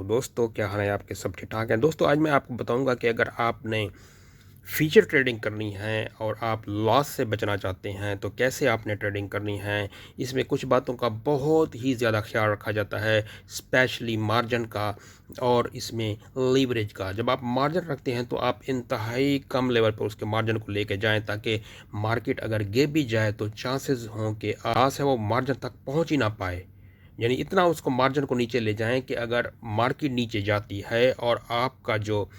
दोस्तों, क्या हाल है आपके? सब ठीक ठाक हैं। दोस्तों, आज मैं आपको बताऊंगा कि अगर आपने फीचर ट्रेडिंग करनी है और आप लॉस से बचना चाहते हैं तो कैसे आपने ट्रेडिंग करनी है। इसमें कुछ बातों का बहुत ही ज़्यादा ख्याल रखा जाता है, स्पेशली मार्जिन का और इसमें लीवरेज का। जब आप मार्जिन रखते हैं तो आप इंतहाई कम लेवल पर उसके मार्जिन को लेकर जाएं, ताकि मार्केट अगर गिर भी जाए तो चांसेस हों कि आस है वो मार्जिन तक पहुंच ही ना पाए। यानी इतना उसको मार्जिन को नीचे ले जाएं कि अगर मार्केट नीचे जाती है और आपका जो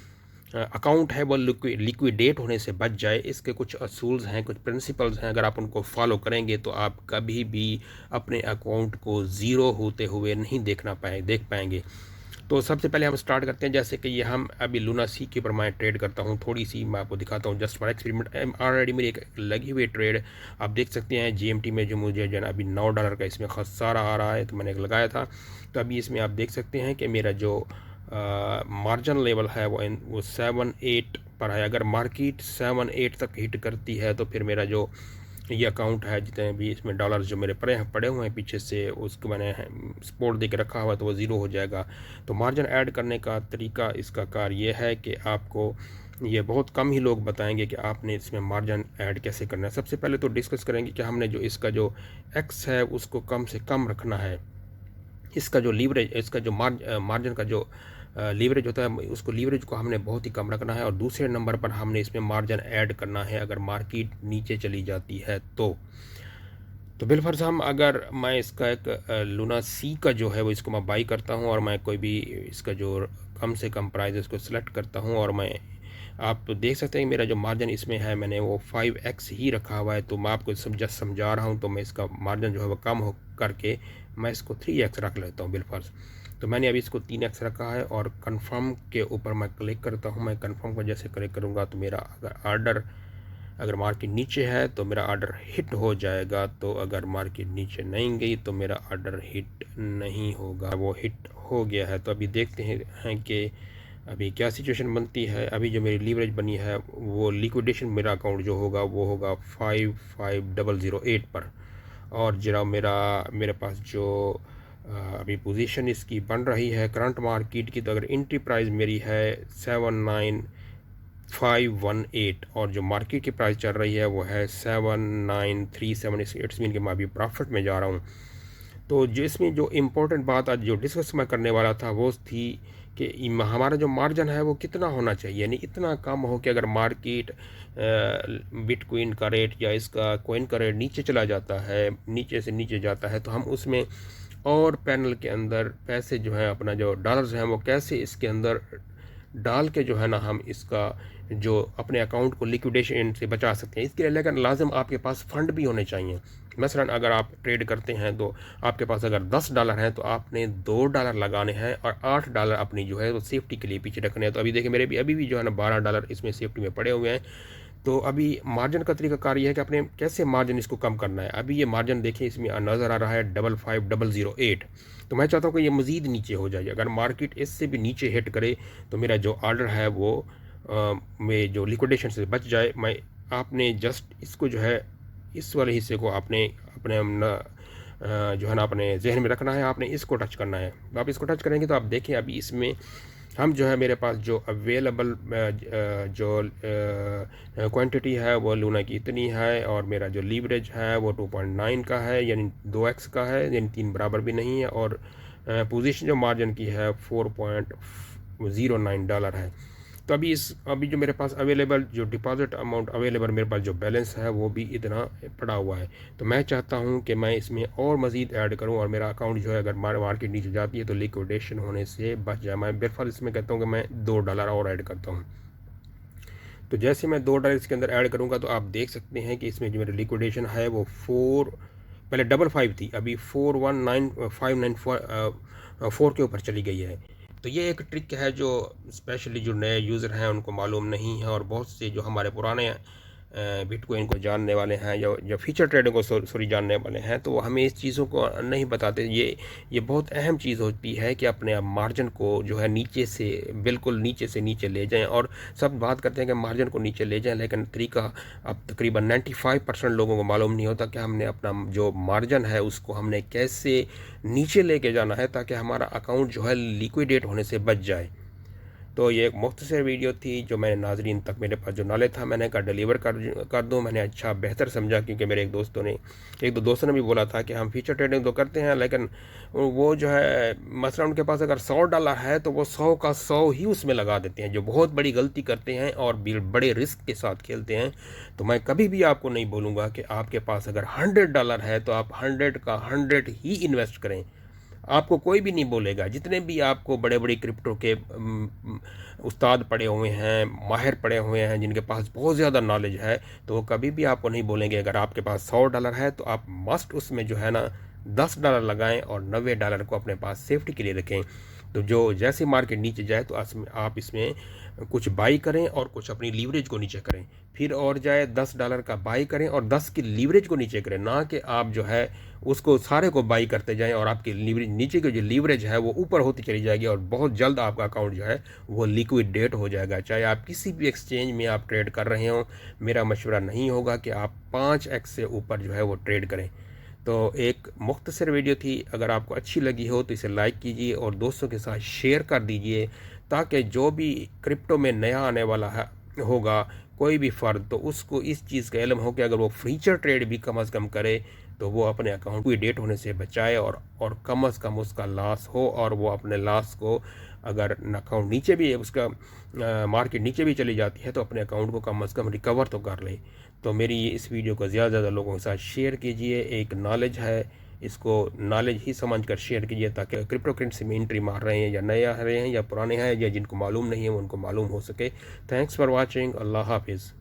अकाउंट है वो लिक्विडेट होने से बच जाए। इसके कुछ असूल्स हैं, कुछ प्रिंसिपल्स हैं, अगर आप उनको फॉलो करेंगे तो आप कभी भी अपने अकाउंट को ज़ीरो होते हुए नहीं देख पाएंगे। तो सबसे पहले हम स्टार्ट करते हैं, जैसे कि ये हम अभी लूना सी के ऊपर मैं ट्रेड करता हूँ। थोड़ी सी मैं आपको दिखाता हूँ जस्ट फॉर एक्सपेरिमेंट। ऑलरेडी मेरी एक लगी हुई ट्रेड आप देख सकते हैं। जीएमटी में जो मुझे जो है अभी $9 का इसमें खसारा आ रहा है, तो मैंने एक लगाया था। तो अभी इसमें आप देख सकते हैं कि मेरा जो मार्जिन लेवल है वो 7-8 पर है। अगर मार्केट 7-8 तक हिट करती है तो फिर मेरा जो ये अकाउंट है, जितने भी इसमें डॉलर जो मेरे पड़े हुए हैं पीछे से, उसको मैंने सपोर्ट दे के रखा हुआ है, तो वो ज़ीरो हो जाएगा। तो मार्जिन ऐड करने का तरीका इसका कार्य ये है कि आपको ये बहुत कम ही लोग बताएंगे कि आपने इसमें मार्जिन ऐड कैसे करना है। सबसे पहले तो डिस्कस करेंगे कि हमने जो इसका जो एक्स है उसको कम से कम रखना है। इसका जो लीवरेज, इसका जो मार्जिन का जो लीवरेज होता है, उसको लीवरेज को हमने बहुत ही कम रखना है। और दूसरे नंबर पर हमने इसमें मार्जिन ऐड करना है अगर मार्केट नीचे चली जाती है तो बिलफर्ज हम अगर मैं इसका एक लूना सी का जो है वो इसको मैं बाई करता हूँ और मैं कोई भी इसका जो कम से कम प्राइस इसको सिलेक्ट करता हूँ, और मैं आप तो देख सकते हैं मेरा जो मार्जिन इसमें है मैंने वो 5x ही रखा हुआ है। तो मैं आपको समझा रहा हूँ, तो मैं इसका मार्जिन जो है वो कम हो करके मैं इसको 3x रख लेता हूँ बिलफर्ज। तो मैंने अभी इसको 3x रखा है और कंफर्म के ऊपर मैं क्लिक करता हूँ। मैं कंफर्म को जैसे क्लिक करूँगा तो मेरा अगर मार्केट नीचे है तो मेरा ऑर्डर हिट हो जाएगा, तो अगर मार्केट नीचे नहीं गई तो मेरा ऑर्डर हिट नहीं होगा। वो हिट हो गया है। तो अभी देखते हैं कि अभी क्या सिचुएशन बनती है। अभी जो मेरी लीवरेज बनी है वो लिक्विडेशन मेरा अकाउंट जो होगा वो होगा 55008 पर। और जरा मेरे पास जो अभी पोजीशन इसकी बन रही है करंट मार्केट की, तो अगर एंट्री प्राइस मेरी है 79518 और जो मार्केट की प्राइस चल रही है वो है 79378। इट्स मीन कि मैं अभी प्रॉफिट में जा रहा हूँ। तो जिसमें जो इम्पोर्टेंट बात आज जो डिस्कस मैं करने वाला था वो थी कि हमारा जो मार्जिन है वो कितना होना चाहिए। यानी इतना कम हो कि अगर मार्केट बिटकॉइन का रेट या इसका कॉइन का रेट नीचे चला जाता है, नीचे से नीचे जाता है, तो हम उसमें और पैनल के अंदर पैसे जो है अपना जो डॉलर्स हैं वो कैसे इसके अंदर डाल के जो है ना हम इसका जो अपने अकाउंट को लिक्विडेशन से बचा सकते हैं। इसके लिए लेकिन लाजम आपके पास फ़ंड भी होने चाहिए। मसलन अगर आप ट्रेड करते हैं तो आपके पास अगर $10 हैं तो आपने $2 लगाने हैं और $8 अपनी जो है वो सेफ्टी के लिए पीछे रखने हैं। तो अभी देखिए मेरे भी अभी भी जो है ना $12 इसमें सेफ्टी में पड़े हुए हैं। तो अभी मार्जिन का तरीका कार ये है कि आपने कैसे मार्जिन इसको कम करना है। अभी ये मार्जिन देखिए इसमें नज़र आ रहा है 55008। तो मैं चाहता हूँ कि ये मज़ीद नीचे हो जाए। अगर मार्केट इससे भी नीचे हिट करे तो मेरा जो ऑर्डर है वो में जो लिक्विडेशन से बच जाए। मैं आपने जस्ट इसको जो है इस वाले हिस्से को आपने अपने जो है ना अपने जहन में रखना है। आपने इसको टच करना है। आप इसको टच करेंगे तो आप देखें अभी इसमें हम जो है मेरे पास जो अवेलेबल जो क्वांटिटी है वो लूना की इतनी है, और मेरा जो लीवरेज है वो 2.9 का है, यानी 2x का है, यानी 3 बराबर भी नहीं है। और पोजीशन जो मार्जिन की है $4.09 है। तो अभी जो मेरे पास अवेलेबल जो डिपॉजिट अमाउंट अवेलेबल मेरे पास जो बैलेंस है वो भी इतना पड़ा हुआ है। तो मैं चाहता हूँ कि मैं इसमें और मज़ीद ऐड करूँ और मेरा अकाउंट जो है अगर मार्केट नीचे जाती है तो लिक्विडेशन होने से बच जाए। मैं बिलफर्ज इसमें कहता हूँ कि मैं $2 और ऐड करता हूँ। तो जैसे मैं $2 इसके अंदर ऐड करूँगा तो आप देख सकते हैं कि इसमें जो मेरी लिक्विडेशन है वो पहले 55 थी, अभी 419594 के ऊपर चली गई है। तो ये एक ट्रिक है जो स्पेशली जो नए यूज़र हैं उनको मालूम नहीं है, और बहुत से जो हमारे पुराने बिटकॉइन को जानने वाले हैं या जो फ्यूचर ट्रेडिंग को सॉरी जानने वाले हैं, तो वो हमें इस चीज़ों को नहीं बताते। ये बहुत अहम चीज़ होती है कि अपने आप मार्जिन को जो है नीचे से बिल्कुल नीचे से नीचे ले जाएं। और सब बात करते हैं कि मार्जिन को नीचे ले जाएं, लेकिन तरीका अब तकरीबन 95% लोगों को मालूम नहीं होता कि हमने अपना जो मार्जिन है उसको हमने कैसे नीचे लेके जाना है ताकि हमारा अकाउंट जो है लिक्विडेट होने से बच जाए। तो ये एक मुख्तसर वीडियो थी जो मैंने नाजरीन तक, मेरे पास जो नॉलेज था मैंने कहा डिलीवर कर दूँ। मैंने अच्छा बेहतर समझा, क्योंकि मेरे एक दो दोस्तों ने भी बोला था कि हम फ्यूचर ट्रेडिंग तो करते हैं, लेकिन वो जो है मसला उनके पास अगर $100 है तो वो 100 का 100 ही उसमें लगा देते हैं, जो बहुत बड़ी गलती करते हैं और बड़े रिस्क के साथ खेलते हैं। तो मैं कभी भी आपको नहीं बोलूँगा कि आपके पास अगर $100 है तो आप 100 का 100 ही इन्वेस्ट करें। आपको कोई भी नहीं बोलेगा, जितने भी आपको बड़े बड़े क्रिप्टो के उस्ताद पड़े हुए हैं, माहिर पड़े हुए हैं, जिनके पास बहुत ज़्यादा नॉलेज है, तो वो कभी भी आपको नहीं बोलेंगे अगर आपके पास $100 है तो आप मस्ट उसमें जो है ना $10 लगाएं और $90 को अपने पास सेफ्टी के लिए रखें। तो जो जैसे मार्केट नीचे जाए तो आप इसमें कुछ बाई करें और कुछ अपनी लीवरेज को नीचे करें, फिर और जाए $10 का बाई करें और 10 की लीवरेज को नीचे करें, ना कि आप जो है उसको सारे को बाई करते जाएं और आपकी लीवरेज नीचे की जो लीवरेज है वो ऊपर होती चली जाएगी और बहुत जल्द आपका अकाउंट जो है वो लिक्विडेट हो जाएगा। चाहे आप किसी भी एक्सचेंज में आप ट्रेड कर रहे हो, मेरा मशवरा नहीं होगा कि आप 5x से ऊपर जो है वो ट्रेड करें। तो एक मुख्तसर वीडियो थी, अगर आपको अच्छी लगी हो तो इसे लाइक कीजिए और दोस्तों के साथ शेयर कर दीजिए, ताकि जो भी क्रिप्टो में नया आने वाला है होगा कोई भी फ़र्द, तो उसको इस चीज़ का इल्म हो कि अगर वो फ्यूचर ट्रेड भी कम अज़ कम करे तो वो अपने अकाउंट को डेट होने से बचाए और कम अज़ कम उसका लॉस हो, और वो अपने लॉस को अगर अकाउंट नीचे भी उसका मार्केट नीचे भी चली जाती है तो अपने अकाउंट को कम अज़ कम रिकवर तो कर ले। तो मेरी इस वीडियो को ज़्यादा से ज़्यादा लोगों के साथ शेयर कीजिए। एक नॉलेज है, इसको नॉलेज ही समझ कर शेयर कीजिए, ताकि क्रिप्टो करेंसी में एंट्री मार रहे हैं या नए आ रहे हैं या पुराने हैं या जिनको मालूम नहीं है उनको मालूम हो सके। Thanks for watching. अल्लाह हाफिज़।